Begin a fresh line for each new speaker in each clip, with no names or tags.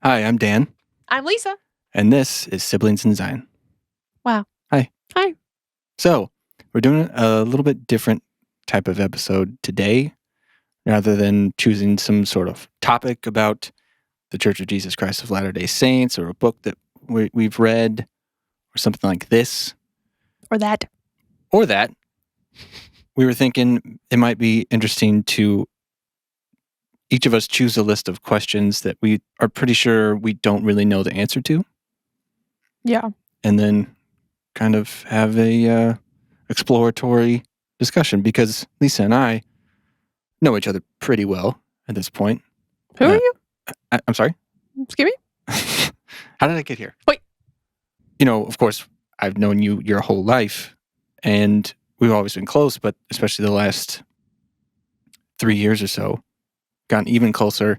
Hi, I'm Dan,
I'm Lisa.
and this is Siblings in Zion.
Wow.
Hi.
Hi.
So, we're doing a little bit different type of episode today. Rather than choosing some sort of topic about the Church of Jesus Christ of Latter-day Saints or a book that we've read or something like this.
Or that.
We were thinking it might be interesting to each of us choose a list of questions that we are pretty sure we don't really know the answer to.
Yeah.
And then kind of have a exploratory discussion, because Lisa and I know each other pretty well at this point.
Who are you?
I'm sorry?
Excuse me?
How did I get here?
Wait.
Of course, I've known you your whole life, and we've always been close, but especially the last 3 years or so, gotten even closer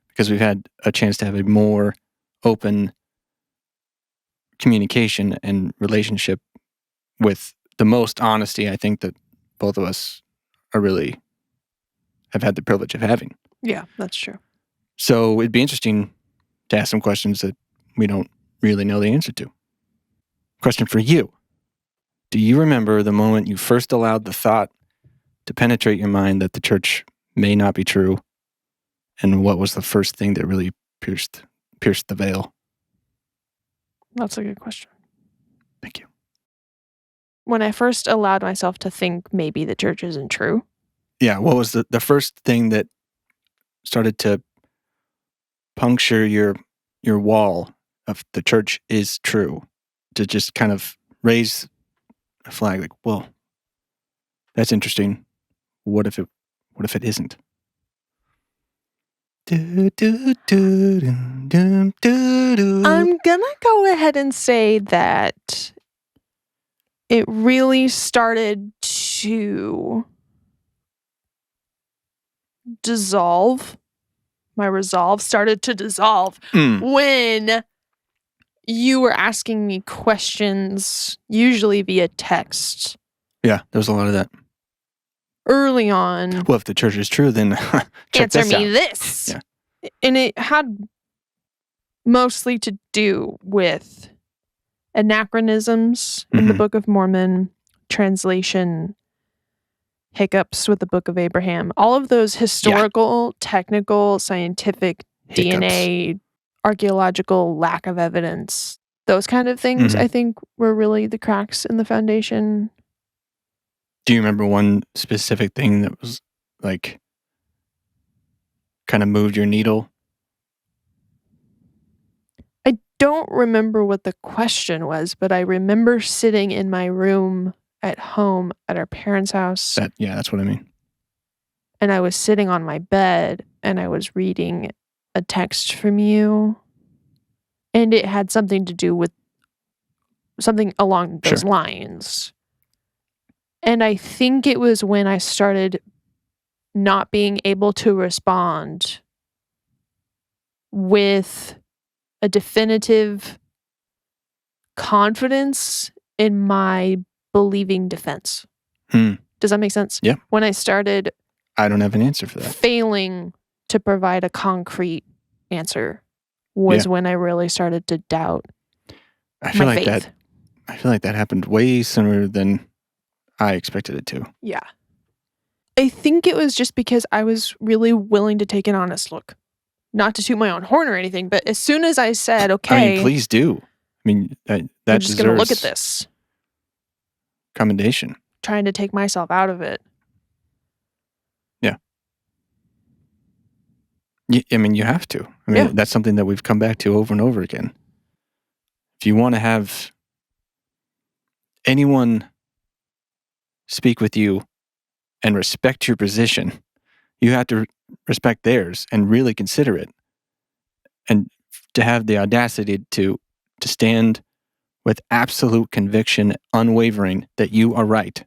because we've had a chance to have a more open communication and relationship with the most honesty I think that both of us are really have had the privilege of having.
Yeah, that's true.
So it'd be interesting to ask some questions that we don't really know the answer to. Question for you. Do you remember the moment you first allowed the thought to penetrate your mind that the church may not be true? And what was the first thing that really pierced the veil?
That's a good question.
Thank you.
When I first allowed myself to think maybe the church isn't true.
Yeah, what was the first thing that started to puncture your wall of the church is true, to just kind of raise a flag like, well, that's interesting. What if it isn't?
I'm gonna go ahead and say that it really started to dissolve. My resolve started to dissolve when you were asking me questions, usually via text.
Yeah, there was a lot of that.
Early on.
Well, if the church is true, then check
answer
this
me
out.
this.
Yeah.
And it had mostly to do with anachronisms in the Book of Mormon, translation hiccups with the Book of Abraham. All of those historical, technical, scientific, DNA, archaeological lack of evidence, those kind of things, I think, were really the cracks in the foundation.
Do you remember one specific thing that was like kind of moved your needle?
I don't remember what the question was, but I remember sitting in my room at home at our parents' house.
That's what I mean.
And I was sitting on my bed and I was reading a text from you. And it had something to do with something along those lines. And I think it was when I started not being able to respond with a definitive confidence in my believing defense. Does that make sense?
Yeah.
When I started...
I don't have an answer for that.
Failing to provide a concrete answer was when I really started to doubt my faith.
I feel like that happened way sooner than I expected it to.
Yeah. I think it was just because I was really willing to take an honest look. Not to toot my own horn or anything, but as soon as I said, okay...
I mean, please do. I mean, that
I'm just going to look at this.
Commendation.
Trying to take myself out of it.
Yeah. I mean, you have to. I mean, that's something that we've come back to over and over again. If you want to have anyone speak with you and respect your position, you have to respect theirs and really consider it. And to have the audacity to stand with absolute conviction, unwavering, that you are right.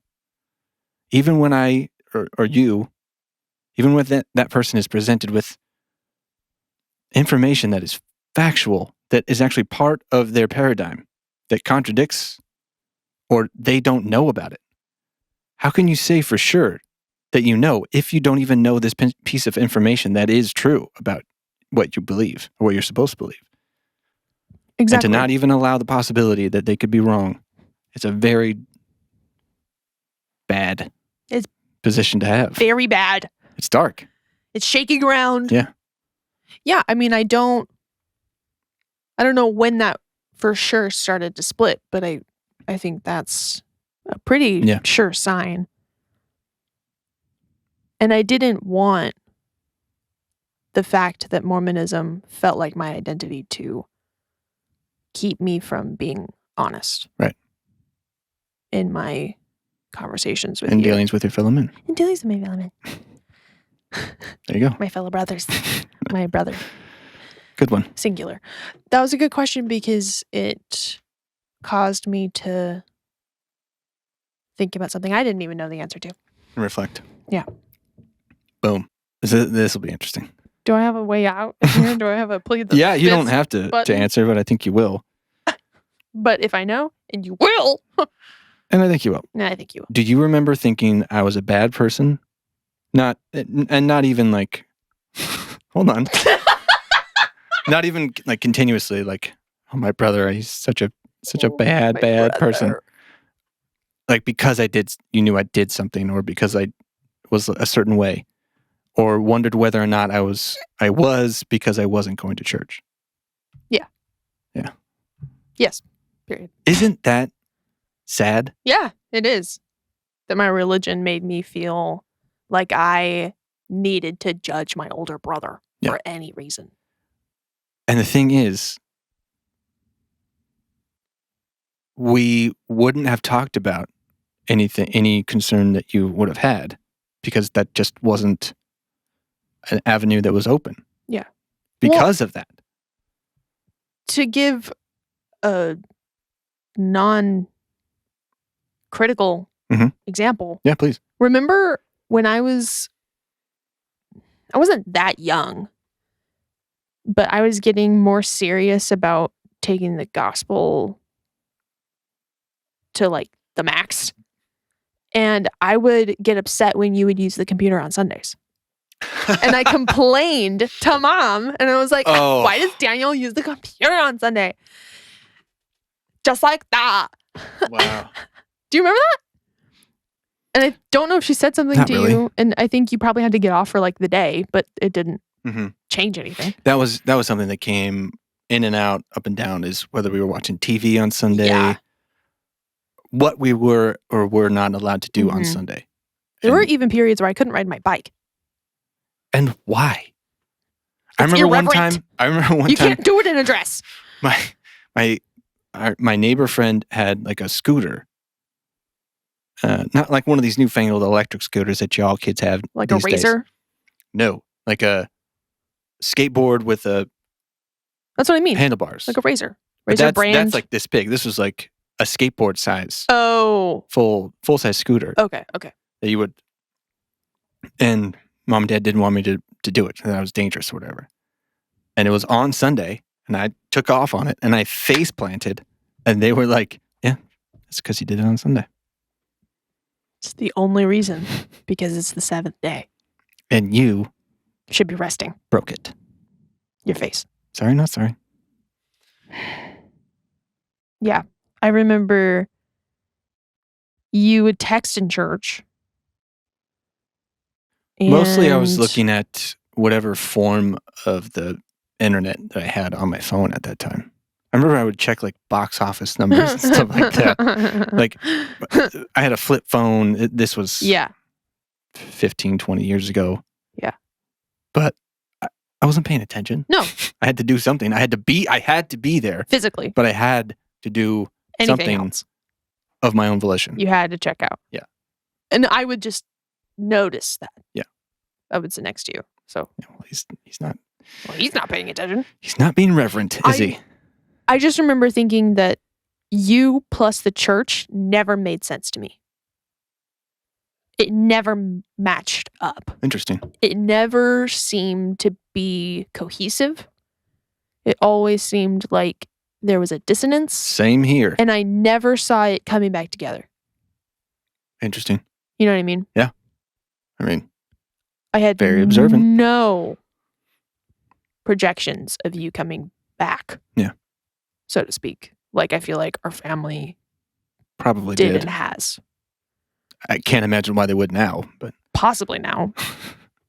Even when I, or you, even when that person is presented with information that is factual, that is actually part of their paradigm, that contradicts, or they don't know about it. How can you say for sure that you know if you don't even know this piece of information that is true about what you believe or what you're supposed to believe.
Exactly.
And to not even allow the possibility that they could be wrong. It's a very bad position to have.
Very bad.
It's dark.
It's shaking around.
Yeah.
Yeah, I mean, I don't know when that for sure started to split, but I think that's a pretty sure sign. And I didn't want the fact that Mormonism felt like my identity to keep me from being honest.
Right.
In my conversations with you.
And dealings with your fellow men.
And dealings with my fellow men.
There you go.
My fellow brothers. My brother.
Good one.
Singular. That was a good question because it caused me to think about something I didn't even know the answer to.
And reflect.
Yeah.
Boom. This will be interesting.
Do I have a way out here? Do I have a plead the
Yeah, you don't have to answer, but I think you will.
But if I know, and you will.
And I think you will.
No, I think you will.
Do you remember thinking I was a bad person? Not even like, hold on. Not even like continuously like, oh, my brother, he's such a bad person. Like because you knew I did something, or because I was a certain way, or wondered whether or not I was because I wasn't going to church.
Yeah.
Yeah.
Yes. Period.
Isn't that sad?
Yeah, it is. That my religion made me feel like I needed to judge my older brother for any reason.
And the thing is, we wouldn't have talked about any concern that you would have had, because that just wasn't an avenue that was open.
Yeah.
Because of that.
To give a non-critical example.
Yeah, please.
Remember when I wasn't that young, but I was getting more serious about taking the gospel to like the max. And I would get upset when you would use the computer on Sundays. And I complained to Mom, and I was like, why does Daniel use the computer on Sunday? Just like that.
Wow.
Do you remember that? And I don't know if she said something
Not
to
really.
you, and I think you probably had to get off for like the day, but it didn't change anything.
That was something that came in and out, up and down, is whether we were watching TV on Sunday, what we were or were not allowed to do on Sunday.
There were even periods where I couldn't ride my bike.
And why?
I remember one
time.
You can't do it in a dress.
My neighbor friend had like a scooter. Not like one of these newfangled electric scooters that y'all kids have.
Like a Razor?
Days. No, like a skateboard with a.
That's what I mean.
Handlebars.
Like a Razor. Razor brand.
That's like this big. This was like a skateboard size.
Oh.
Full size scooter.
Okay.
That you would. And Mom and Dad didn't want me to do it. That was dangerous or whatever. And it was on Sunday, and I took off on it, and I face planted, and they were like, "Yeah, it's because you did it on Sunday."
It's the only reason, because it's the 7th day.
And you
should be resting.
Broke it.
Your face.
Sorry, not sorry.
Yeah. I remember you would text in church.
Mostly I was looking at whatever form of the internet that I had on my phone at that time. I remember I would check like box office numbers and stuff like that. Like I had a flip phone. This was 15, 20 years ago.
Yeah.
But I wasn't paying attention.
No.
I had to do something. I had to be there.
Physically.
But I had to do something else of my own volition.
You had to check out.
Yeah.
And I would just notice that.
Yeah.
I would sit next to you. So
well, he's not.
Well, he's not paying attention.
He's not being reverent, is he?
I just remember thinking that you plus the church never made sense to me. It never matched up.
Interesting.
It never seemed to be cohesive. It always seemed like there was a dissonance.
Same here.
And I never saw it coming back together.
Interesting.
You know what I mean?
Yeah. I mean,
I had
very observant.
No projections of you coming back.
Yeah.
So to speak. Like, I feel like our family
probably
did
did.
and has.
I can't imagine why they would now, but
possibly now.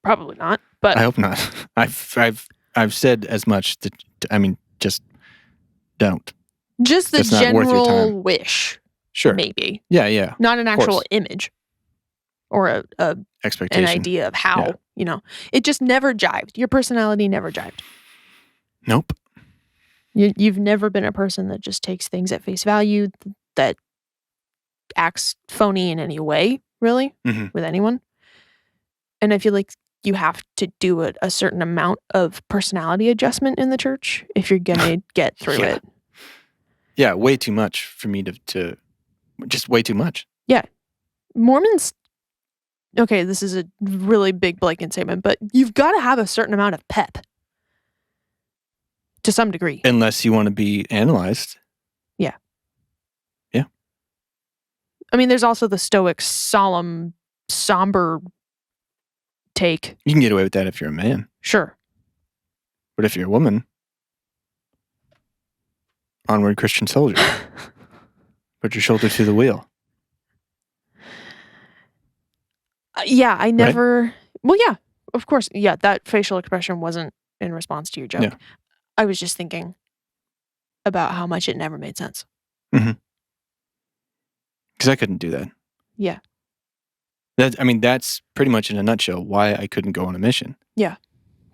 Probably not. But
I hope not. I've said as much that, I mean, just don't.
Just the
That's not worth your
general
time.
wish.
Sure.
Maybe.
Yeah.
Not an actual
course.
image. Or
Expectation.
an idea of how, it just never jived. Your personality never jived.
Nope.
You've never been a person that just takes things at face value, that acts phony in any way, really, with anyone. And I feel like you have to do a certain amount of personality adjustment in the church if you're going to get through it.
Yeah, way too much for me to just way too much.
Yeah. Mormons, okay, this is a really big blanket statement, but you've got to have a certain amount of pep. To some degree.
Unless you want to be analyzed.
Yeah.
Yeah.
I mean, there's also the stoic, solemn, somber take.
You can get away with that if you're a man.
Sure.
But if you're a woman, onward Christian soldier. Put your shoulder to the wheel.
Yeah, I never... Right? Well, yeah, of course. Yeah, that facial expression wasn't in response to your joke. Yeah. I was just thinking about how much it never made sense.
Because I couldn't do that.
Yeah.
That's pretty much in a nutshell why I couldn't go on a mission.
Yeah.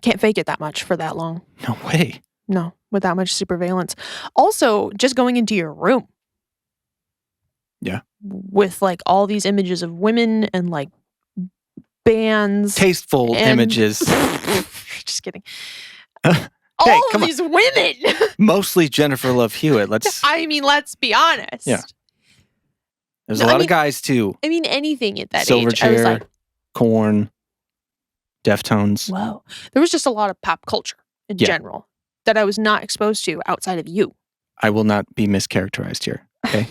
Can't fake it that much for that long.
No way.
No, with that much surveillance. Also, just going into your room.
Yeah.
With like all these images of women and like bands.
Tasteful images.
Just kidding.
Hey,
all of these women.
Mostly Jennifer Love Hewitt. Let's
be honest.
Yeah. There's a lot of guys too.
I mean, anything at that
Silverchair,
age. I was like,
Korn, Deftones.
Whoa. There was just a lot of pop culture in general that I was not exposed to outside of you.
I will not be mischaracterized here. Okay.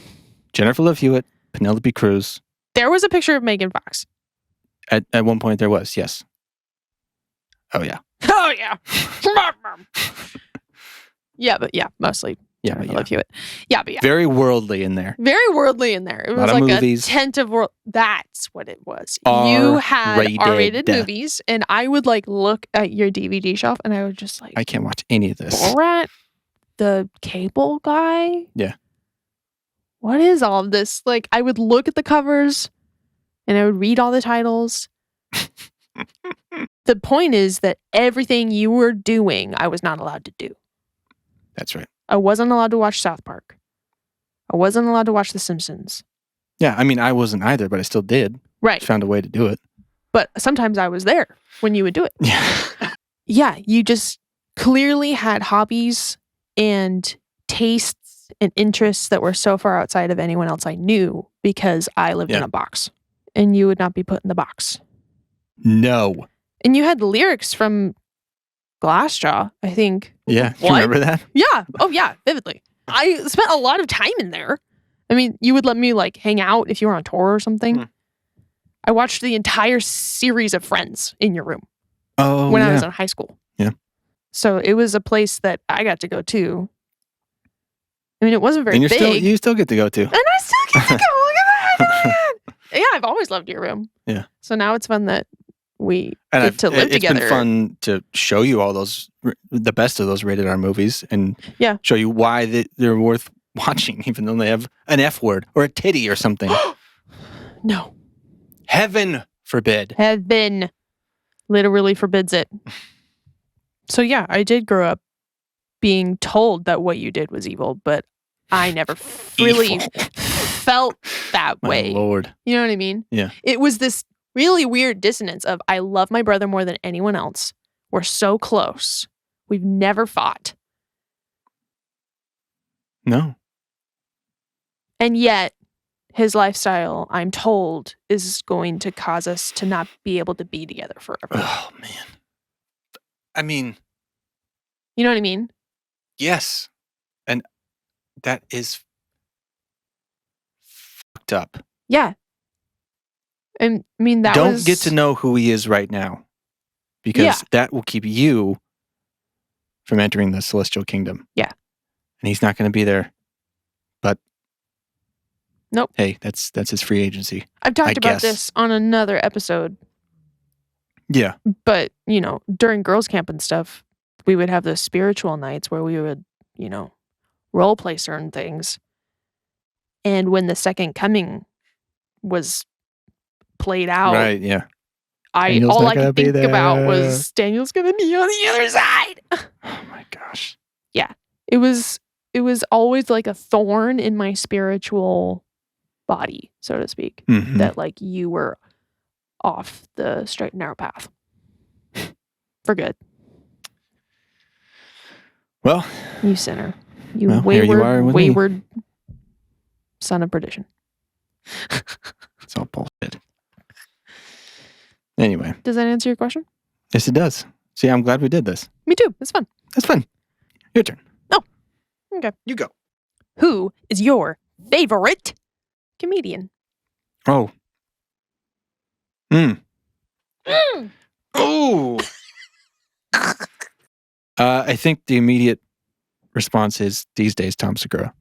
Jennifer Love Hewitt, Penelope Cruz.
There was a picture of Megan Fox.
At one point there was, yes. Oh yeah.
Oh yeah. Mostly.
Yeah,
I love Hewitt. Yeah, but yeah.
Very worldly in there.
Very worldly in there. It was like movies. A tent of world. That's what it was. You had R-rated movies, and I would like look at your DVD shelf, and I would just like,
I can't watch any of this.
Borat, the cable guy.
Yeah.
What is all of this? Like, I would look at the covers, and I would read all the titles. The point is that everything you were doing, I was not allowed to do.
That's right.
I wasn't allowed to watch South Park. I wasn't allowed to watch The Simpsons.
Yeah, I wasn't either, but I still did.
Right.
Just found a way to do it.
But sometimes I was there when you would do it.
Yeah.
Yeah, you just clearly had hobbies and tastes and interests that were so far outside of anyone else I knew because I lived in a box. And you would not be put in the box.
No.
And you had lyrics from Glassjaw, I think.
Yeah. You remember that?
Yeah. Oh, yeah. Vividly. I spent a lot of time in there. I mean, you would let me like hang out if you were on tour or something. I watched the entire series of Friends in your room.
Oh,
when I was in high school.
Yeah.
So it was a place that I got to go to. I mean, it wasn't very big.
You still get to go to.
And I still get to go. Look at that. Yeah, I've always loved your room.
Yeah.
So now it's fun that we get to live together.
It's been fun to show you all the best of those rated R movies and show you why they're worth watching, even though they have an F word or a titty or something.
No.
Heaven forbid.
Heaven literally forbids it. So yeah, I did grow up being told that what you did was evil, but I never really felt that way.
My Lord.
You know what I mean?
Yeah.
It was this really weird dissonance of I love my brother more than anyone else. We're so close. We've never fought.
No.
And yet, his lifestyle, I'm told, is going to cause us to not be able to be together forever.
Oh, man. I mean...
You know what I mean?
Yes. And that is fucked up.
Yeah. And I mean, that
Don't get to know who he is right now. Because that will keep you from entering the celestial kingdom.
Yeah.
And he's not going to be there. But
nope.
Hey, that's his free agency.
I've talked about this on another episode.
Yeah.
But, during girls' camp and stuff, we would have those spiritual nights where we would, role play certain things. And when the second coming was played out,
right, yeah.
All I could think about was Daniel's gonna be on the other side.
Oh my gosh.
Yeah. It was always like a thorn in my spiritual body, so to speak, that like you were off the straight and narrow path. For good.
Well,
you sinner. You wayward son of perdition.
It's all bullshit. Anyway.
Does that answer your question?
Yes, it does. See, I'm glad we did this.
Me too. It's fun.
That's fun. Your turn.
Oh. Okay.
You go.
Who is your favorite comedian?
Oh. Oh. I think the immediate response is these days Tom Segura.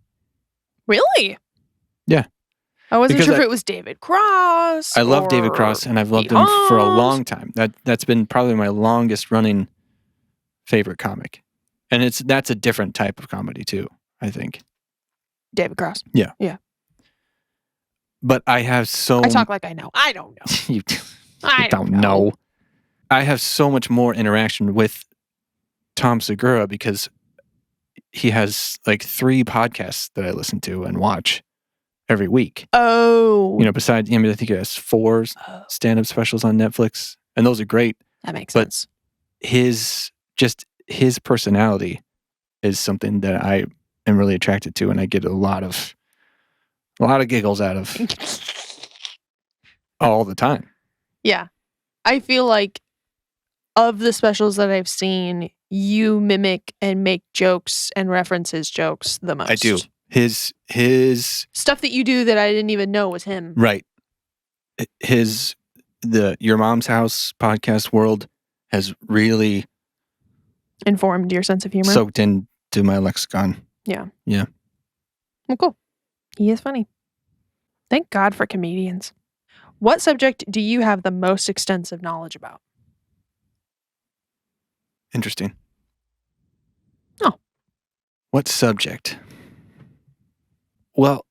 Really?
Yeah.
I wasn't sure if it was David Cross.
I love David Cross, and I've loved him for a long time. That's been probably my longest running favorite comic. And that's a different type of comedy too, I think.
David Cross.
Yeah.
Yeah.
But I have
I talk like I know. I don't know.
You don't know. I have so much more interaction with Tom Segura because he has like 3 podcasts that I listen to and watch every week.
Oh.
Besides, I think he has 4 stand-up specials on Netflix, and those are great.
That makes sense.
His personality is something that I am really attracted to, and I get a lot of giggles out of all the time.
Yeah. I feel like of the specials that I've seen, you mimic and make jokes and reference his jokes the most.
I do. His
stuff that you do that I didn't even know was him.
Right. The Your Mom's House podcast world has really
informed your sense of humor.
Soaked into my lexicon.
Yeah.
Yeah.
Well, cool. He is funny. Thank God for comedians. What subject do you have the most extensive knowledge about?
Interesting.
Oh.
What subject? Well,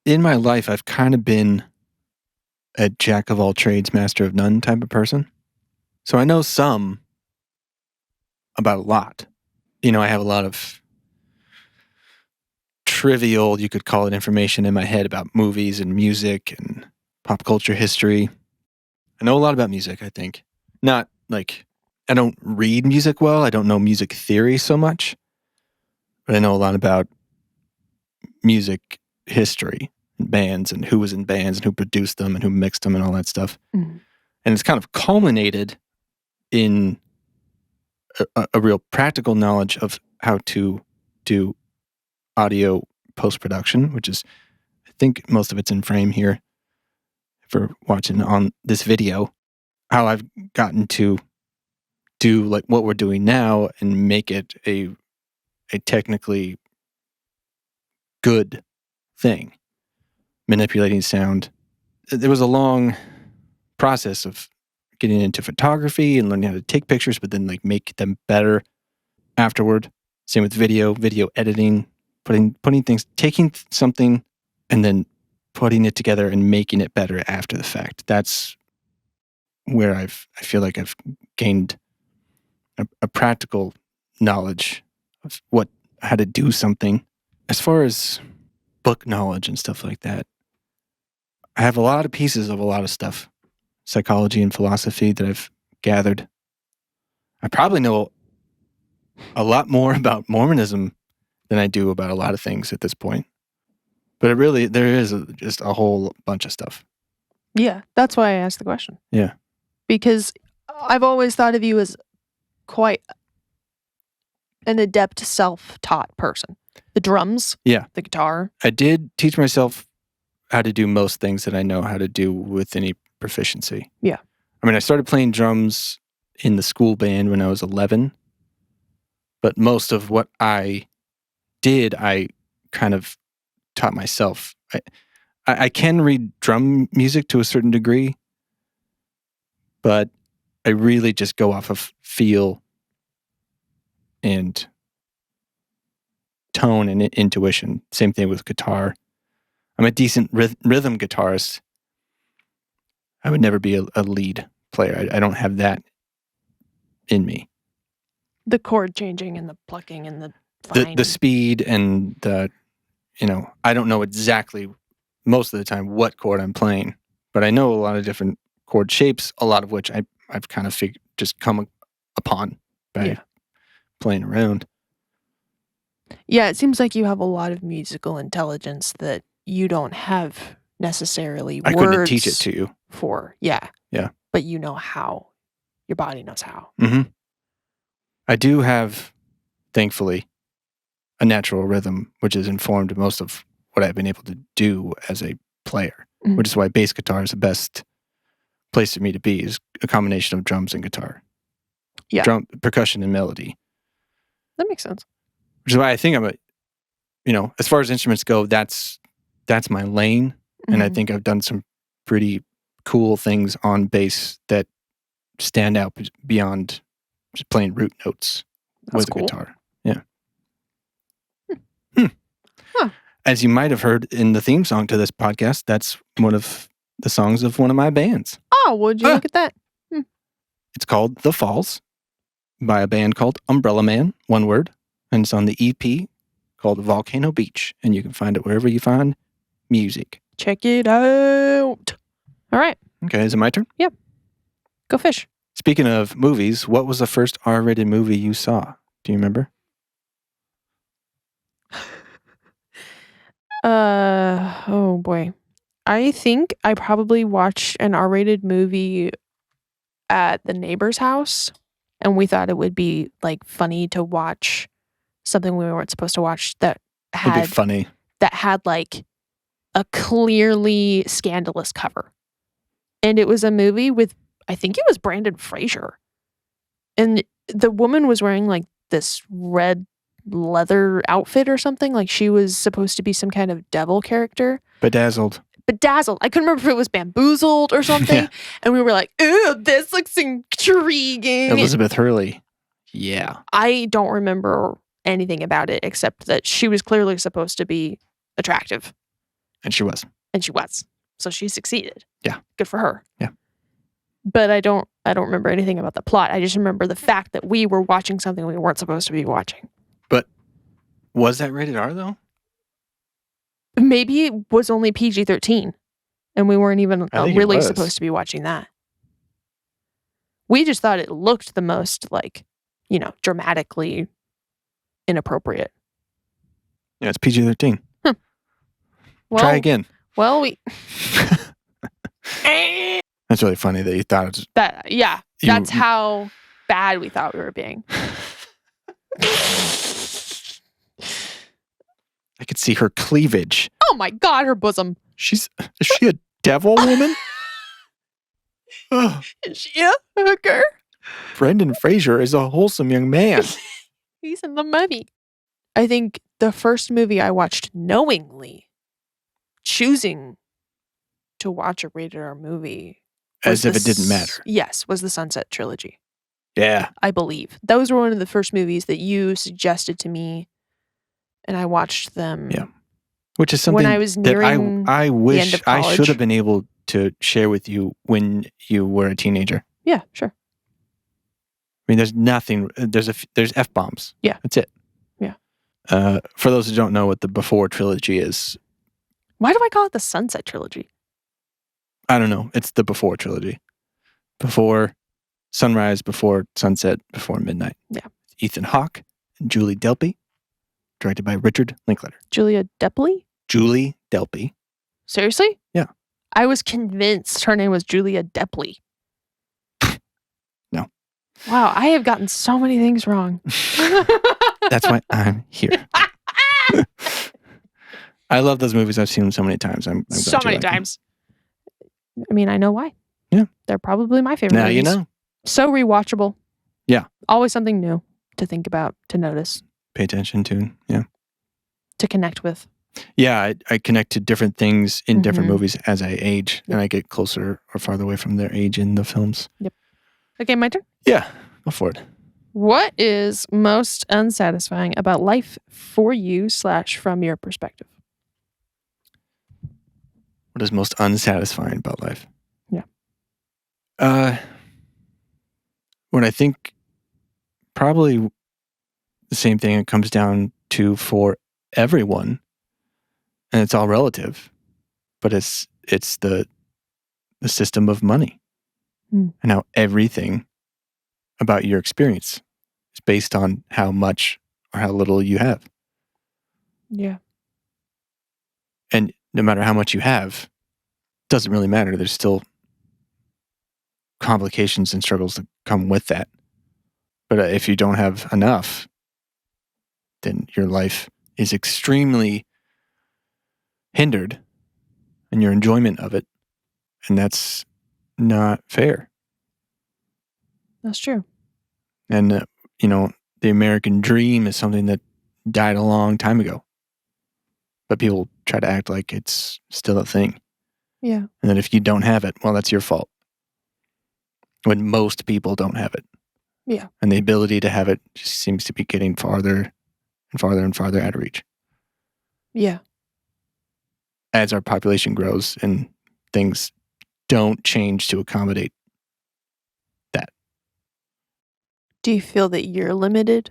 in my life, I've kind of been a jack of all trades, master of none type of person. So I know some about a lot. I have a lot of trivial, you could call it, information in my head about movies and music and pop culture history. I know a lot about music, I think. Not like, I don't read music well. I don't know music theory so much. But I know a lot about music history and bands and who was in bands and who produced them and who mixed them and all that stuff.
Mm.
And it's kind of culminated in a real practical knowledge of how to do audio post-production, which is, I think most of it's in frame here for watching on this video, how I've gotten to do like what we're doing now and make it a technically good thing. Manipulating sound. There was a long process of getting into photography and learning how to take pictures, but then like make them better afterward. Same with video editing, putting things, taking something and then putting it together and making it better after the fact. That's where I feel like I've gained a practical knowledge of how to do something. As far as book knowledge and stuff like that, I have a lot of pieces of a lot of stuff, psychology and philosophy that I've gathered. I probably know a lot more about Mormonism than I do about a lot of things at this point. But there is just a whole bunch of stuff.
Yeah, that's why I asked the question.
Yeah.
Because I've always thought of you as quite an adept self-taught person. The drums,
yeah,
the guitar.
I did teach myself how to do most things that I know how to do with any proficiency.
Yeah.
I mean, I started playing drums in the school band when I was 11, But most of what I did, I kind of taught myself. I can read drum music to a certain degree, but I really just go off of feel and tone and intuition. Same thing with guitar. I'm a decent rhythm guitarist. I would never be a lead player. I don't have that in me.
The chord changing and the plucking and
the speed and the, I don't know exactly most of the time what chord I'm playing, but I know a lot of different chord shapes, a lot of which I've kind of just come upon by playing around.
Yeah, it seems like you have a lot of musical intelligence that you don't have necessarily
I
words
couldn't teach it to you.
For. Yeah.
Yeah.
But you know how. Your body knows how.
Mm-hmm. I do have, thankfully, a natural rhythm, which has informed most of what I've been able to do as a player, which is why bass guitar is the best place for me to be, is a combination of drums and guitar.
Yeah.
Percussion and melody.
That makes sense.
Which is why I think I'm as far as instruments go, that's my lane. And I think I've done some pretty cool things on bass that stand out beyond just playing root notes with a guitar. Yeah. Huh. As you might have heard in the theme song to this podcast, that's one of the songs of one of my bands.
Oh, would you look at that?
It's called The Falls by a band called Umbrella Man, one word. And it's on the EP called Volcano Beach. And you can find it wherever you find music.
Check it out. All right.
Okay, is it my turn?
Yep. Go fish.
Speaking of movies, what was the first R-rated movie you saw? Do you remember?
Oh boy. I think I probably watched an R-rated movie at the neighbor's house, and we thought it would be like funny to watch something we weren't supposed to watch that had
It'd be funny.
That had like a clearly scandalous cover. And it was a movie with, I think it was Brandon Fraser. And the woman was wearing like this red leather outfit or something. Like she was supposed to be some kind of devil character.
Bedazzled.
I couldn't remember if it was Bamboozled or something. Yeah. And we were like, ooh, this looks intriguing.
Elizabeth Hurley. Yeah.
I don't remember anything about it except that she was clearly supposed to be attractive.
And she was.
So she succeeded.
Yeah.
Good for her.
Yeah.
But I don't remember anything about the plot. I just remember the fact that we were watching something we weren't supposed to be watching.
But was that rated R though?
Maybe it was only PG-13 and we weren't even really supposed to be watching that. We just thought it looked the most like, dramatically inappropriate.
Yeah, it's PG-13.
Well,
try again.
Well,
That's really funny that you thought it was...
That, yeah, that's how bad we thought we were being.
I could see her cleavage.
Oh my God, her bosom.
Is she a devil woman?
Is she a hooker?
Brendan Fraser is a wholesome young man.
He's in the movie. I think the first movie I watched knowingly, choosing to watch a rated R movie.
As if it didn't matter.
Yes, was the Sunset Trilogy.
Yeah.
I believe. Those were one of the first movies that you suggested to me, and I watched them.
Yeah. Which is something
when I was nearing
I wish
the end of college.
I should have been able to share with you when you were a teenager.
Yeah, sure.
I mean, there's nothing, there's F-bombs.
Yeah.
That's it.
Yeah.
For those who don't know what the Before trilogy is.
Why do I call it the Sunset Trilogy?
I don't know. It's the Before trilogy. Before sunrise, before sunset, before midnight.
Yeah.
Ethan Hawke and Julie Delpy. Directed by Richard Linklater.
Julia Delpy?
Julie Delpy.
Seriously?
Yeah.
I was convinced her name was Julia Delpy.
No.
Wow, I have gotten so many things wrong.
That's why I'm here. I love those movies. I've seen them so many times. I'm
so many times. I mean, I know why.
Yeah.
They're probably my favorite
now
movies.
You know.
So rewatchable.
Yeah.
Always something new. to think about, to notice,
Pay attention to. Yeah.
to connect with.
Yeah, I connect to different things in different
Mhm.
movies as I age,
Yep.
and I get closer or farther away from their age in the films.
Okay, my turn.
Yeah, go for it.
What is most unsatisfying about life for you / from your perspective?
What is most unsatisfying about life?
Yeah.
When I think probably the same thing it comes down to for everyone, and it's all relative, but it's the system of money and how everything about your experience is based on how much or how little you have.
Yeah.
And no matter how much you have, doesn't really matter. There's still complications and struggles that come with that. But if you don't have enough, then your life is extremely hindered in your enjoyment of it. And that's not fair.
That's true.
And, the American dream is something that died a long time ago. But people try to act like it's still a thing.
Yeah.
And that if you don't have it, well, that's your fault. When most people don't have it.
Yeah.
And the ability to have it just seems to be getting farther and farther and farther out of reach.
Yeah.
As our population grows and things don't change to accommodate that.
Do you feel that you're limited?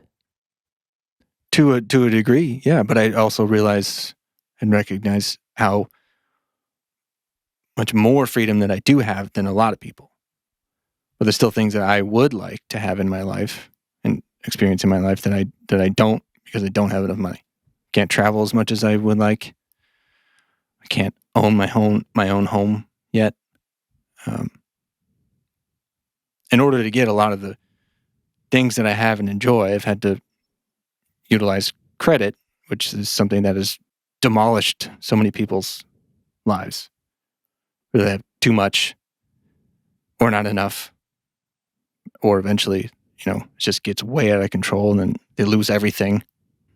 To a degree, yeah. But I also realize and recognize how much more freedom that I do have than a lot of people. But there's still things that I would like to have in my life and experience in my life that I don't because I don't have enough money. Can't travel as much as I would like. I can't own my own home yet. In order to get a lot of the things that I have and enjoy, I've had to utilize credit, which is something that has demolished so many people's lives. Whether they have too much or not enough, or eventually, it just gets way out of control and then they lose everything.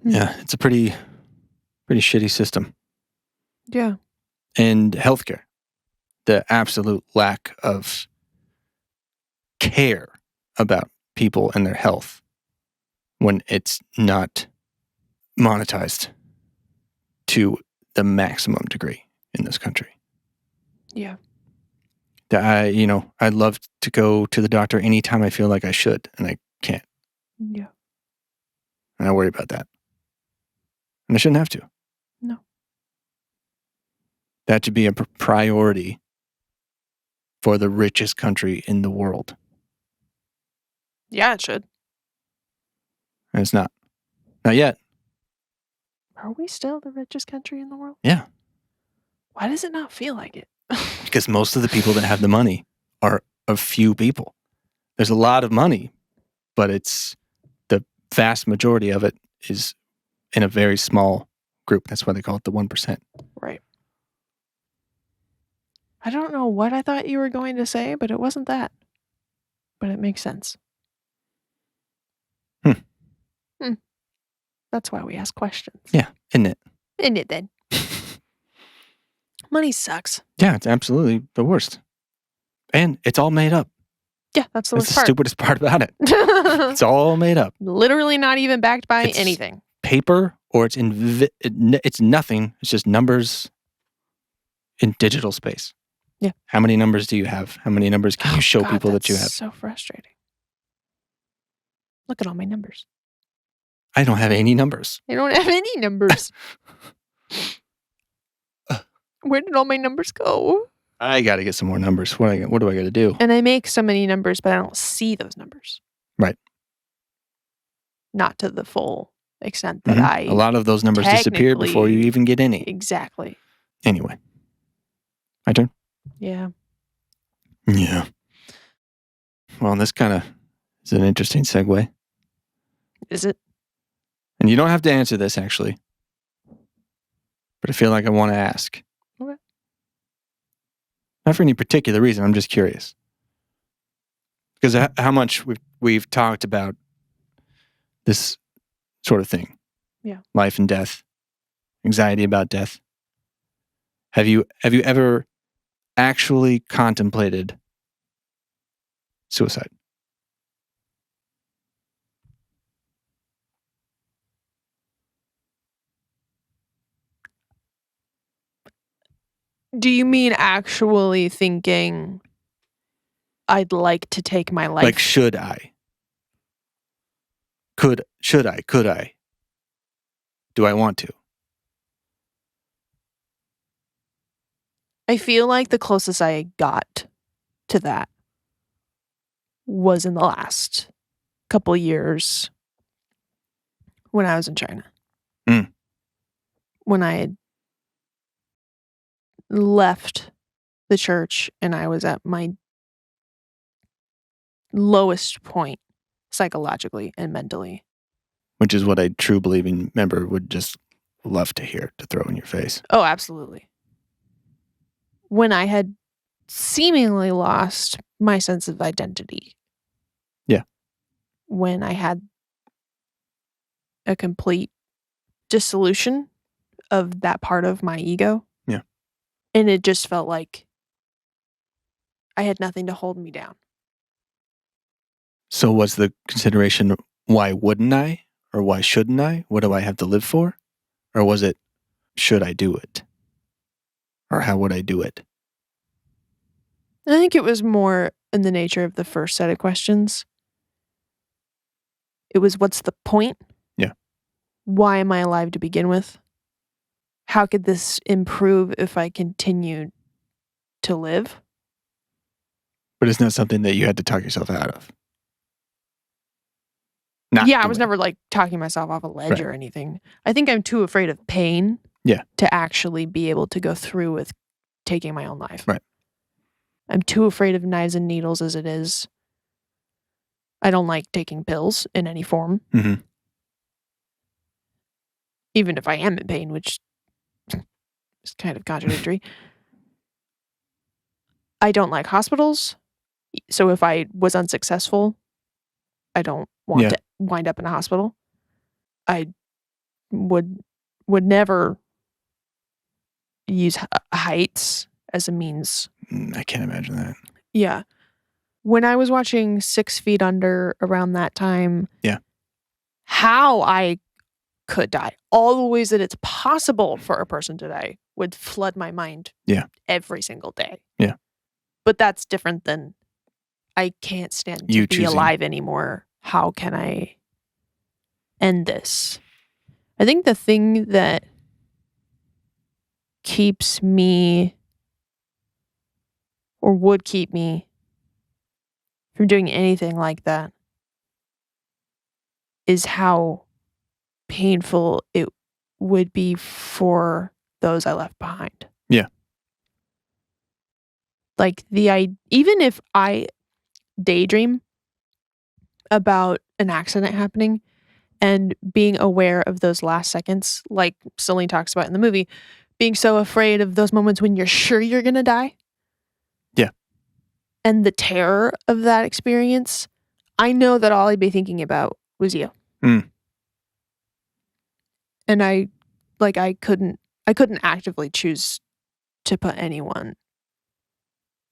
Yeah, it's a pretty shitty system.
Yeah.
And healthcare, the absolute lack of care about people and their health when it's not monetized to the maximum degree in this country.
Yeah.
That I'd love to go to the doctor anytime I feel like I should, and I can't.
Yeah.
And I worry about that. And I shouldn't have to.
No.
That should be a priority for the richest country in the world.
Yeah, it should.
And it's not. Not yet.
Are we still the richest country in the world?
Yeah.
Why does it not feel like it?
Because most of the people that have the money are a few people. There's a lot of money, but it's the vast majority of it is in a very small group. That's why they call it the 1%.
Right. I don't know what I thought you were going to say, but it wasn't that. But it makes sense. That's why we ask questions.
Yeah, isn't it?
Isn't it then? Money sucks.
Yeah, it's absolutely the worst. And it's all made up.
Yeah, that's the
That's
worst
the
part.
stupidest part about it. It's all made up.
Literally not even backed by
It's
anything.
Paper, or it's nothing. It's just numbers in digital space.
Yeah.
How many numbers do you have? How many numbers can you show people that you have?
That's so frustrating. Look at all my numbers.
I don't have any numbers.
I don't have any numbers. Where did all my numbers go?
I got to get some more numbers. What do I got to do?
And I make so many numbers, but I don't see those numbers.
Right.
Not to the full extent that
A lot of those numbers disappear before you even get any.
Exactly.
Anyway. My turn?
Yeah.
Yeah. Well, this kind of is an interesting segue.
Is it?
And you don't have to answer this, actually. But I feel like I want to ask.
Okay.
Not for any particular reason. I'm just curious. Because how much we've talked about this sort of thing.
Yeah.
Life and death, anxiety about death. Have you ever actually contemplated suicide?
Do you mean actually thinking I'd like to take my life?
Like, should I? Should I? Could I? Do I want to?
I feel like the closest I got to that was in the last couple years when I was in China.
Mm.
When I had left the church and I was at my lowest point psychologically and mentally.
Which is what a true believing member would just love to hear, to throw in your face.
Oh, absolutely. When I had seemingly lost my sense of identity.
Yeah.
When I had a complete dissolution of that part of my ego.
Yeah.
And it just felt like I had nothing to hold me down.
So was the consideration, why wouldn't I? Or why shouldn't I? What do I have to live for? Or was it, should I do it? Or how would I do it?
I think it was more in the nature of the first set of questions. It was, what's the point?
Yeah.
Why am I alive to begin with? How could this improve if I continue to live?
But it's not something that you had to talk yourself out of.
I was never like talking myself off a ledge or anything. I think I'm too afraid of pain to actually be able to go through with taking my own life.
Right.
I'm too afraid of knives and needles as it is. I don't like taking pills in any form.
Mm-hmm.
Even if I am in pain, which is kind of contradictory. I don't like hospitals. So if I was unsuccessful, I don't want to wind up in a hospital. I would never use heights as a means.
I can't imagine that.
Yeah. When I was watching 6 Feet Under around that time, how I could die, all the ways that it's possible for a person to die would flood my mind every single day.
Yeah.
But that's different than I can't stand to be alive anymore. How can I end this? I think the thing that keeps me or would keep me from doing anything like that is how painful it would be for those I left behind.
Yeah.
Like even if I daydream about an accident happening and being aware of those last seconds, like Celine talks about in the movie, being so afraid of those moments when you're sure you're going to die.
Yeah.
And the terror of that experience, I know that all I'd be thinking about was you.
Mm.
And I couldn't actively choose to put anyone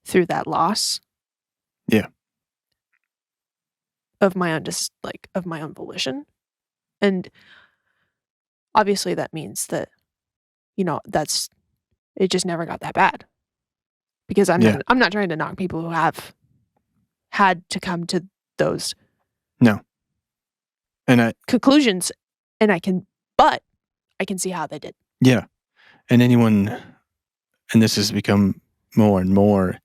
through that loss.
Yeah.
Of my own of my own volition. And obviously that means that, it just never got that bad. Because I'm not trying to knock people who have had to come to those conclusions, and I can see how they did.
Yeah. And and this has become more and more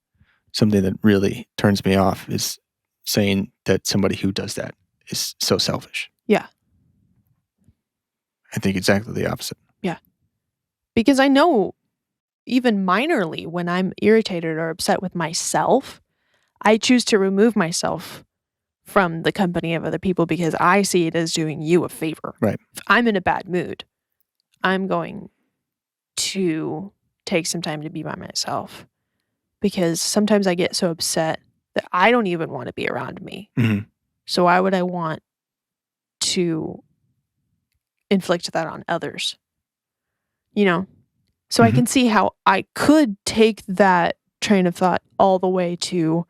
something that really turns me off, is saying that somebody who does that is so selfish.
Yeah.
I think exactly the opposite.
Yeah. Because I know even minorly when I'm irritated or upset with myself, I choose to remove myself from the company of other people because I see it as doing you a favor.
Right.
If I'm in a bad mood, I'm going to take some time to be by myself because sometimes I get so upset that I don't even want to be around me.
Mm-hmm.
So why would I want to inflict that on others. You know? So I can see how I could take that train of thought all the way to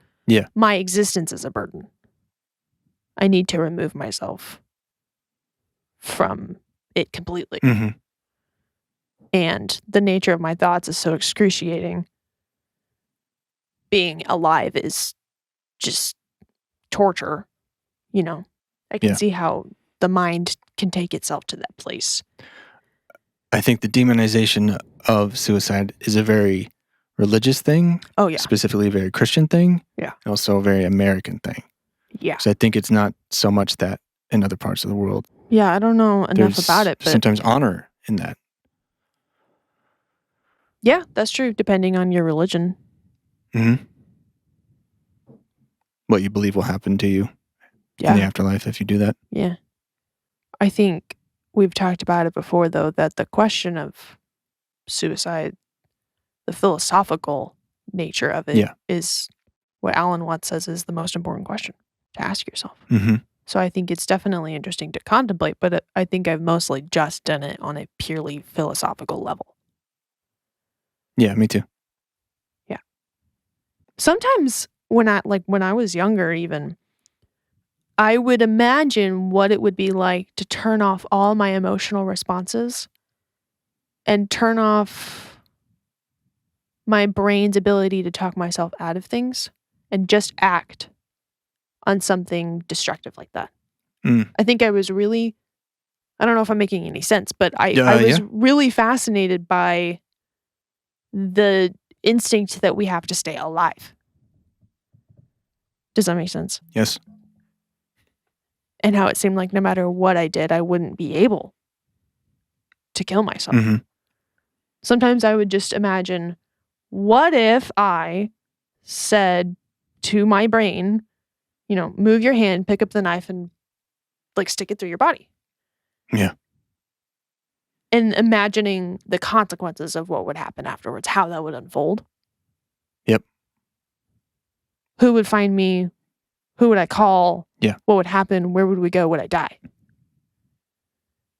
my existence as a burden. I need to remove myself from it completely. And the nature of my thoughts is so excruciating. Being alive is just torture, you know. I can see how the mind can take itself to that place.
I think the demonization of suicide is a very religious thing.
Oh, yeah.
Specifically a very Christian thing.
Yeah.
And also a very American thing.
Yeah.
So I think it's not so much that in other parts of the world.
Yeah, I don't know enough about it. But
sometimes honor in that.
Yeah, that's true, depending on your religion.
What you believe will happen to you in the afterlife if you do that.
Yeah. I think we've talked about it before, though, that the question of suicide, the philosophical nature of it is what Alan Watts says is the most important question to ask yourself. So I think it's definitely interesting to contemplate, but I think I've mostly just done it on a purely philosophical level.
Yeah, me too.
Yeah. Sometimes when I was younger even, I would imagine what it would be like to turn off all my emotional responses and turn off my brain's ability to talk myself out of things and just act on something destructive like that. I think I was really, I don't know if I'm making any sense, but I was really fascinated by the instinct that we have to stay alive. Does that make sense?
Yes.
And how it seemed like no matter what I did, I wouldn't be able to kill myself. Sometimes I would just imagine, what if I said to my brain, you know, move your hand, pick up the knife, and like stick it through your body.
Yeah.
And imagining the consequences of what would happen afterwards, how that would unfold.
Yep.
Who would find me? Who would I call?
Yeah.
What would happen? Where would we go? Would I die?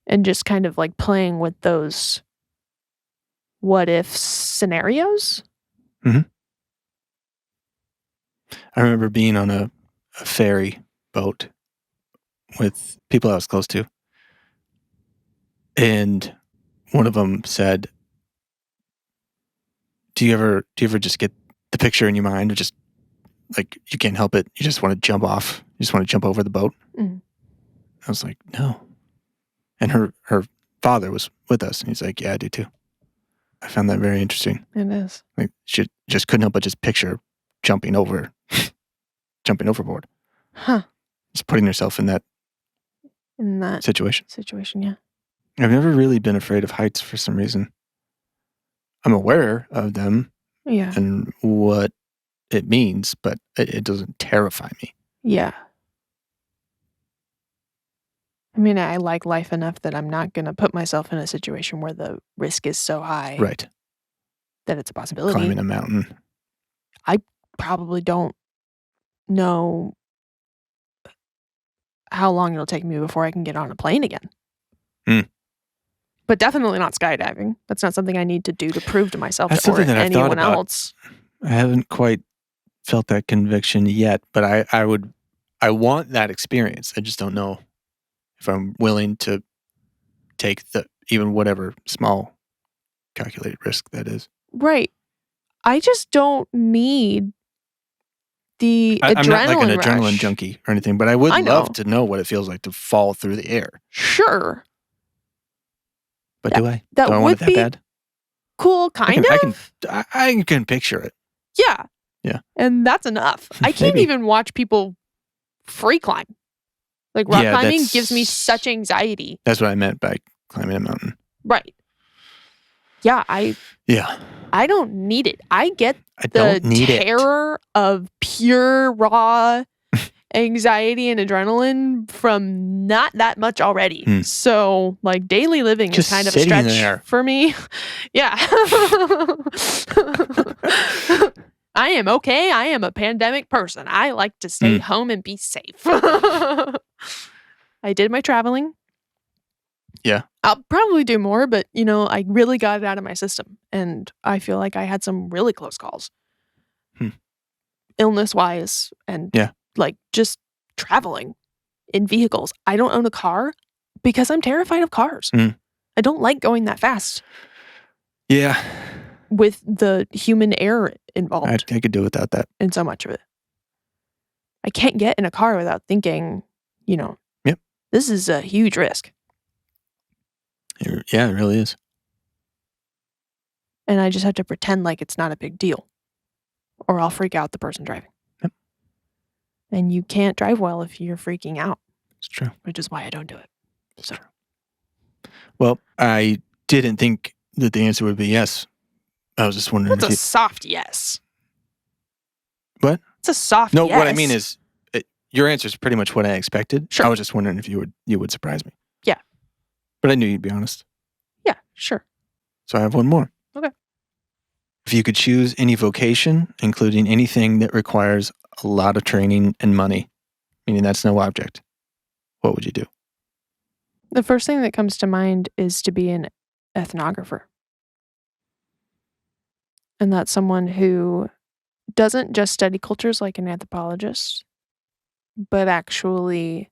And just kind of like playing with those what if scenarios.
I remember being on a ferry boat with people I was close to. And one of them said, do you ever just get the picture in your mind of just like, you can't help it. You just want to jump off. You just want to jump over the boat. I was like, no. And her father was with us. And he's like, yeah, I do too. I found that very interesting.
It is.
Like, she just couldn't help but just picture jumping overboard.
Huh.
Just putting herself in that situation.
Yeah.
I've never really been afraid of heights for some reason. I'm aware of them and what it means, but it doesn't terrify me.
Yeah. I mean, I like life enough that I'm not going to put myself in a situation where the risk is so high.
Right.
That it's a possibility.
Climbing a mountain.
I probably don't know how long it'll take me before I can get on a plane again. But definitely not skydiving. That's not something I need to do to prove to myself or anyone else.
I haven't quite felt that conviction yet, but I want that experience. I just don't know if I'm willing to take even whatever small calculated risk that is.
Right. I just don't need the adrenaline
I'm not like an
rush.
Adrenaline junkie or anything, but I would love to know what it feels like to fall through the air.
Sure.
But do I?
That
do I
would
want it that
be
bad?
Cool, kind of.
I can picture it.
Yeah.
Yeah.
And that's enough. I can't even watch people free climb. Like rock climbing gives me such anxiety.
That's what I meant by climbing a mountain.
Right. Yeah, I don't need it. I get the terror of pure raw anxiety and adrenaline from not that much already. So like daily living is kind of a stretch for me. Yeah. I am okay. I am a pandemic person. I like to stay home and be safe. I did my traveling.
Yeah.
I'll probably do more, but, I really got it out of my system. And I feel like I had some really close calls. Illness-wise and,
Yeah.
just traveling in vehicles. I don't own a car because I'm terrified of cars.
Mm.
I don't like going that fast.
Yeah.
With the human error involved.
I could do without that.
In so much of it. I can't get in a car without thinking,
Yep.
This is a huge risk.
Yeah, it really is.
And I just have to pretend like it's not a big deal. Or I'll freak out the person driving.
Yep.
And you can't drive well if you're freaking out.
It's true.
Which is why I don't do it.
It's true. Well, I didn't think that the answer would be yes. I was just wondering
That's a soft yes.
What?
It's a soft
yes. No, what I
yes.
mean is your answer is pretty much what I expected.
Sure.
I was just wondering if you would surprise me.
Yeah.
But I knew you'd be honest.
Yeah, sure.
So I have one more.
Okay.
If you could choose any vocation, including anything that requires a lot of training and money, meaning that's no object, what would you do?
The first thing that comes to mind is to be an ethnographer. And that's someone who doesn't just study cultures like an anthropologist, but actually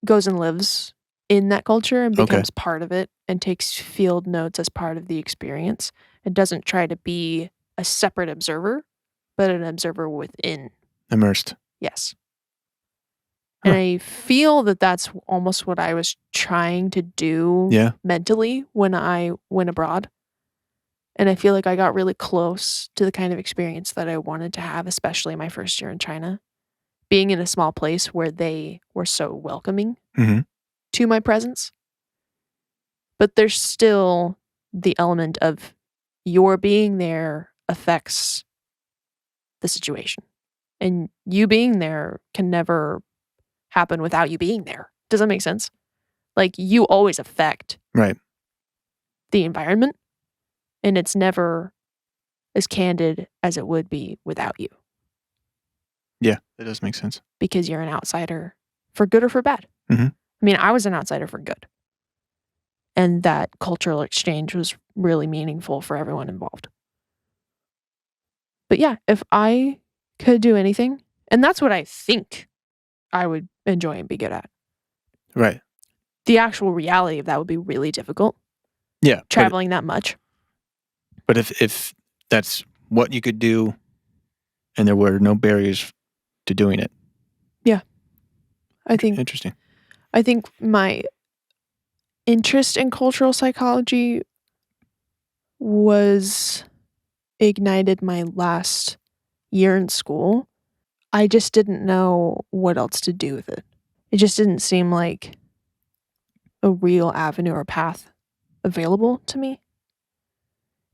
goes and lives in that culture and becomes part of it and takes field notes as part of the experience. It doesn't try to be a separate observer, but an observer within.
Immersed.
Yes. And I feel that that's almost what I was trying to do mentally when I went abroad. And I feel like I got really close to the kind of experience that I wanted to have, especially my first year in China. Being in a small place where they were so welcoming to my presence. But there's still the element of your being there affects the situation. And you being there can never happen without you being there. Does that make sense? Like, you always affect the environment, and it's never as candid as it would be without you.
Yeah, that does make sense.
Because you're an outsider for good or for bad. I mean, I was an outsider for good. And that cultural exchange was really meaningful for everyone involved. But yeah, if I could do anything, and that's what I think I would enjoy and be good at.
Right.
The actual reality of that would be really difficult.
Yeah.
Traveling that much.
But if that's what you could do and there were no barriers to doing it.
Yeah. I think
interesting.
I think my interest in cultural psychology was ignited my last year in school. I just didn't know what else to do with it. It just didn't seem like a real avenue or path available to me.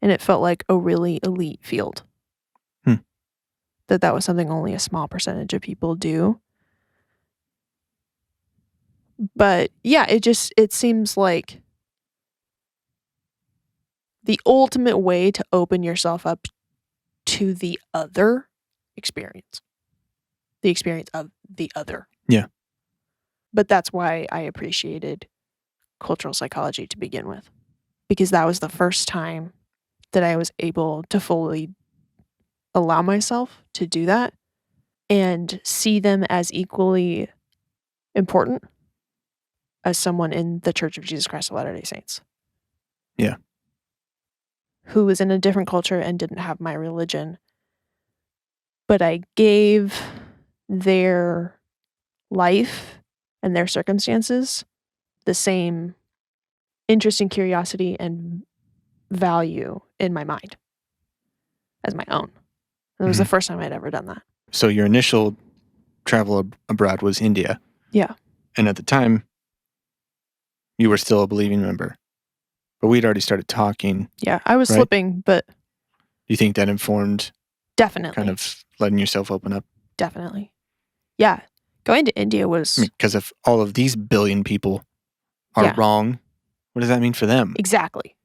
And it felt like a really elite field. That was something only a small percentage of people do. But yeah, it seems like the ultimate way to open yourself up to the other experience. The experience of the other.
Yeah.
But that's why I appreciated cultural psychology to begin with. Because that was the first time that I was able to fully allow myself to do that and see them as equally important as someone in the Church of Jesus Christ of Latter-day Saints.
Yeah.
Who was in a different culture and didn't have my religion. But I gave their life and their circumstances the same interest and curiosity and value in my mind as my own. And it was the first time I'd ever done that.
So your initial travel abroad was India.
Yeah.
And at the time, you were still a believing member. But we'd already started talking.
Yeah, I was slipping, but...
Do you think that informed...
Definitely.
Kind of letting yourself open up?
Definitely. Yeah. Going to India was...
Because if all of these billion people are wrong, what does that mean for them?
Exactly.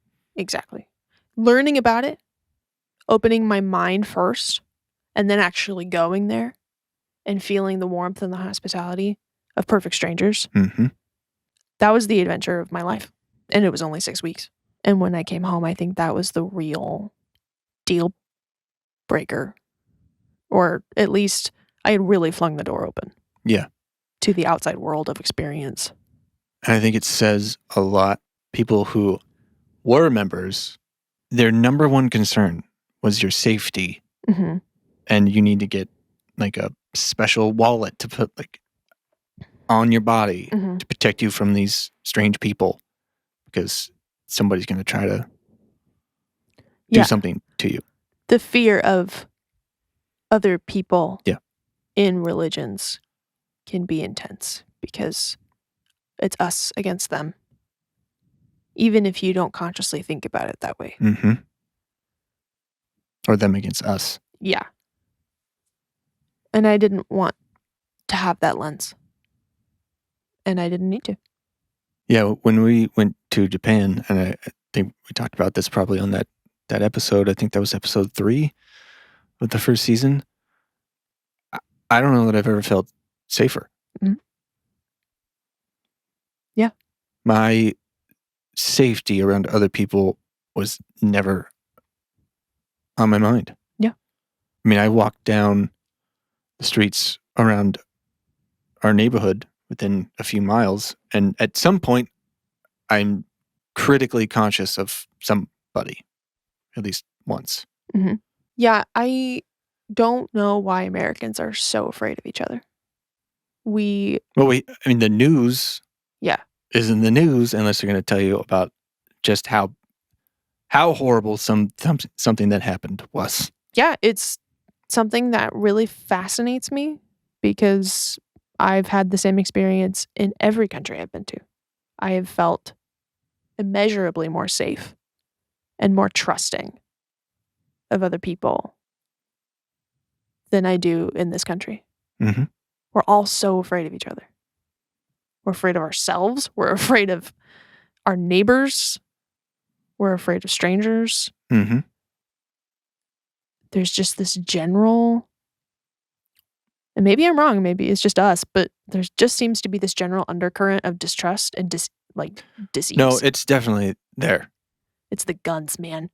Learning about it, opening my mind first, and then actually going there and feeling the warmth and the hospitality of perfect strangers.
Mm-hmm.
That was the adventure of my life. And it was only 6 weeks. And when I came home, I think that was the real deal breaker. Or at least I had really flung the door open.
Yeah.
To the outside world of experience.
And I think it says a lot. People who were members, their number one concern was your safety.
Mm-hmm.
And you need to get like a special wallet to put like on your body to protect you from these strange people because somebody's going to try to do something to you.
The fear of other people
Yeah.
in religions can be intense because it's us against them. Even if you don't consciously think about it that way.
Mm-hmm. Or them against us.
Yeah. And I didn't want to have that lens. And I didn't need to.
Yeah, when we went to Japan, and I think we talked about this probably on that episode, I think that was episode 3 of the first season. I don't know that I've ever felt safer.
Mm-hmm. Yeah.
My safety around other people was never on my mind.
Yeah.
I mean, I walked down the streets around our neighborhood within a few miles, and at some point, I'm critically conscious of somebody, at least once.
Mm-hmm. Yeah, I don't know why Americans are so afraid of each other. I
mean, the news isn't the news unless they're going to tell you about just how horrible something that happened was.
Yeah, it's something that really fascinates me because I've had the same experience in every country I've been to. I have felt immeasurably more safe and more trusting of other people than I do in this country.
Mm-hmm.
We're all so afraid of each other. We're afraid of ourselves. We're afraid of our neighbors. We're afraid of strangers.
Mm-hmm.
There's just this general, and maybe I'm wrong, maybe it's just us, but there just seems to be this general undercurrent of distrust and disease.
No, it's definitely there.
It's the guns, man.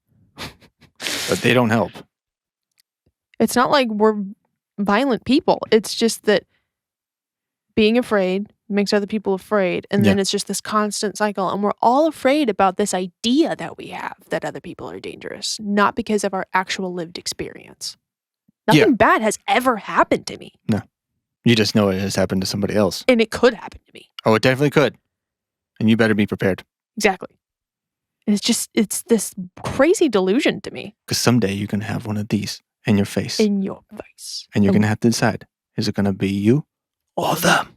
But they don't help.
It's not like we're violent people. It's just that being afraid makes other people afraid. And then it's just this constant cycle. And we're all afraid about this idea that we have that other people are dangerous, not because of our actual lived experience. Nothing bad has ever happened to me.
No. You just know it has happened to somebody else.
And it could happen to me.
Oh, it definitely could. And you better be prepared.
Exactly. It's this crazy delusion to me.
Because someday you can have one of these in your face.
In your face.
And you're going to have to decide, is it going to be you or them?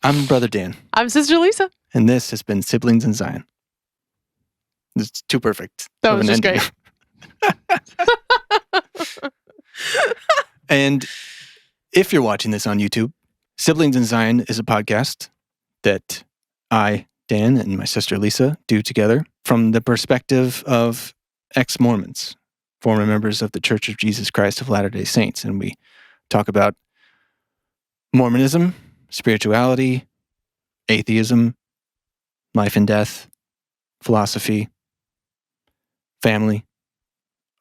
I'm Brother Dan.
I'm Sister Lisa.
And this has been Siblings in Zion. It's too perfect.
That was just great.
And if you're watching this on YouTube, Siblings in Zion is a podcast that I, Dan, and my sister Lisa do together from the perspective of ex-Mormons, former members of the Church of Jesus Christ of Latter-day Saints. And we talk about Mormonism, spirituality, atheism, life and death, philosophy, family,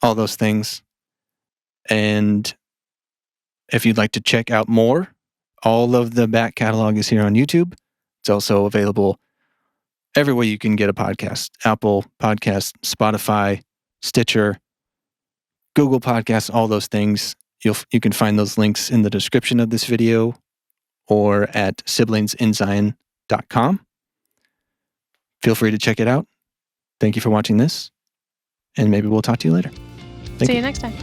all those things. And if you'd like to check out more, all of the back catalog is here on YouTube. It's also available everywhere you can get a podcast. Apple Podcasts, Spotify, Stitcher, Google Podcasts, all those things. You can find those links in the description of this video or at siblingsinzion.com. Feel free to check it out. Thank you for watching this, and maybe we'll talk to you later.
See you next time.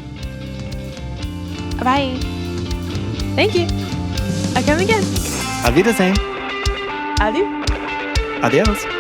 Bye. Thank you. I come again.
Auf Wiedersehen.
Adieu.
Adios.